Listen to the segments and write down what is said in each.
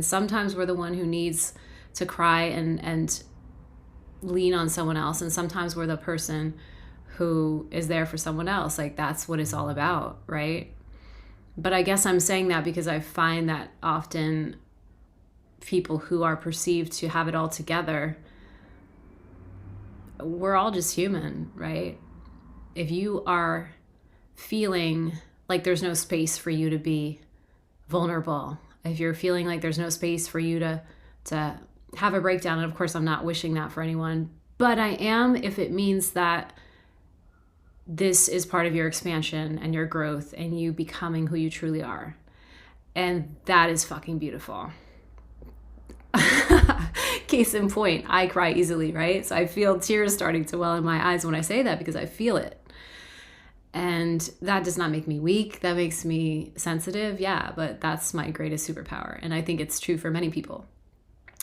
And sometimes we're the one who needs to cry and lean on someone else. And sometimes we're the person who is there for someone else. Like, that's what it's all about, right? But I guess I'm saying that because I find that often people who are perceived to have it all together, we're all just human, right? If you are feeling like there's no space for you to be vulnerable, if you're feeling like there's no space for you to have a breakdown, and of course I'm not wishing that for anyone, but I am if it means that this is part of your expansion and your growth and you becoming who you truly are. And that is fucking beautiful. Case in point, I cry easily, right? So I feel tears starting to well in my eyes when I say that because I feel it. And that does not make me weak. That makes me sensitive. Yeah, but that's my greatest superpower. And I think it's true for many people.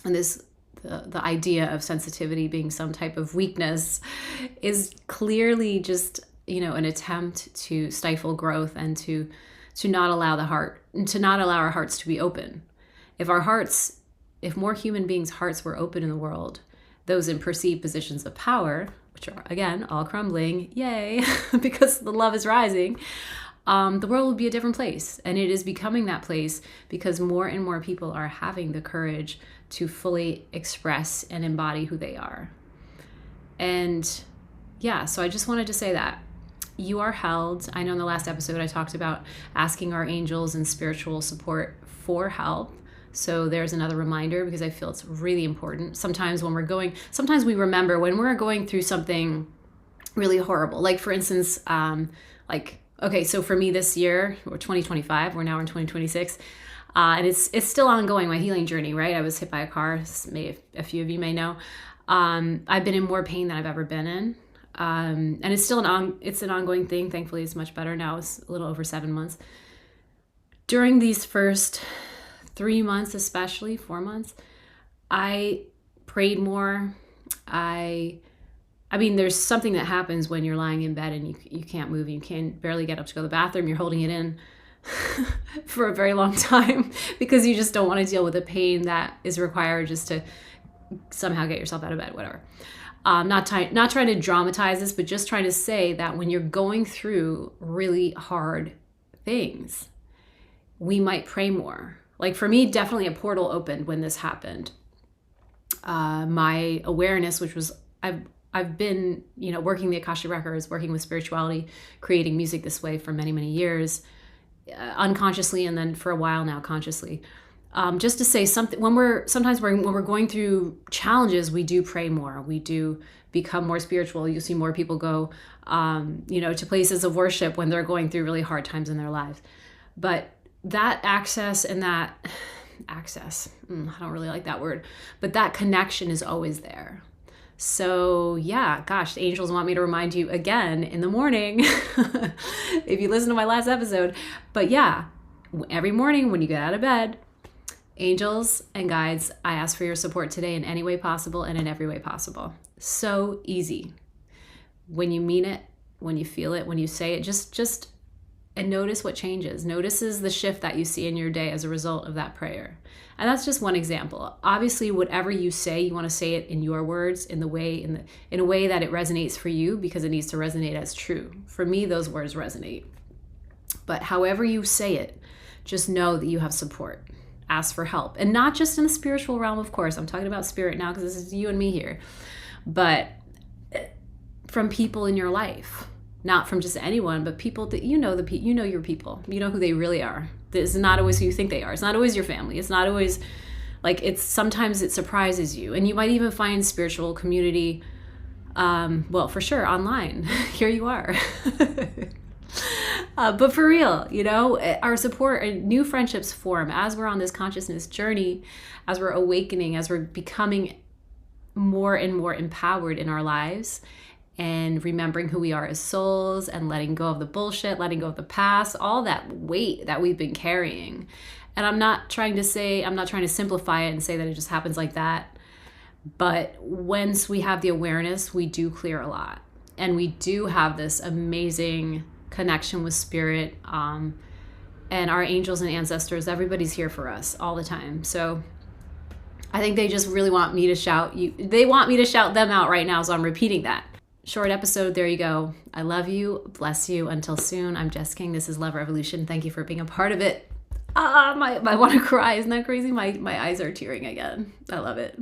And the idea of sensitivity being some type of weakness is clearly just, an attempt to stifle growth and to not allow our hearts to be open. If more human beings' hearts were open in the world, those in perceived positions of power, which are, again, all crumbling, yay, because the love is rising, the world would be a different place. And it is becoming that place because more and more people are having the courage to fully express and embody who they are. And yeah, so I just wanted to say that. You are held. I know in the last episode I talked about asking our angels and spiritual support for help. So there's another reminder because I feel it's really important. Sometimes we remember when we're going through something really horrible. Like for instance, okay, so for me this year, or 2025, we're now in 2026, and it's still ongoing, my healing journey, right? I was hit by a car, a few of you may know. I've been in more pain than I've ever been in. And it's still an ongoing thing. Thankfully, it's much better now. It's a little over 7 months. During these first 3 months, especially 4 months, I prayed more. I mean, there's something that happens when you're lying in bed and you can't move. You can barely get up to go to the bathroom. You're holding it in for a very long time because you just don't want to deal with the pain that is required just to somehow get yourself out of bed, whatever. Not trying to dramatize this, but just trying to say that when you're going through really hard things, we might pray more. Like for me, definitely a portal opened when this happened. My awareness, which was, I've been, working the Akashic Records, working with spirituality, creating music this way for many, many years, unconsciously, and then for a while now consciously. Just to say something, when we're going through challenges, we do pray more. We do become more spiritual. You see more people go, to places of worship when they're going through really hard times in their lives. But that I don't really like that word, but that connection is always there. So yeah, gosh, the angels want me to remind you again in the morning, if you listen to my last episode. But yeah, every morning when you get out of bed, angels and guides, I ask for your support today in any way possible and in every way possible. So easy. When you mean it, when you feel it, when you say it, just and notice what changes. Notices the shift that you see in your day as a result of that prayer. And that's just one example. Obviously, whatever you say, you want to say it in your words, in a way that it resonates for you, because it needs to resonate as true. For me, those words resonate. But however you say it, just know that you have support. Ask for help. And not just in the spiritual realm, of course. I'm talking about spirit now because this is you and me here. But from people in your life. Not from just anyone, but people that you know your people. You know who they really are. This is not always who you think they are. It's not always your family. It's not always sometimes it surprises you. And you might even find spiritual community, for sure, online. Here you are. But for real, our support and new friendships form as we're on this consciousness journey, as we're awakening, as we're becoming more and more empowered in our lives and remembering who we are as souls and letting go of the bullshit, letting go of the past, all that weight that we've been carrying. And I'm not trying to simplify it and say that it just happens like that. But once we have the awareness, we do clear a lot. And we do have this amazing connection with spirit. and our angels and ancestors, everybody's here for us all the time. So I think they just really want me to shout you. They want me to shout them out right now, so I'm repeating that. Short episode, there you go. I love you. Bless you. Until soon. I'm Jess King. This is Love Revolution. Thank you for being a part of it. I want to cry. Isn't that crazy? My eyes are tearing again. I love it.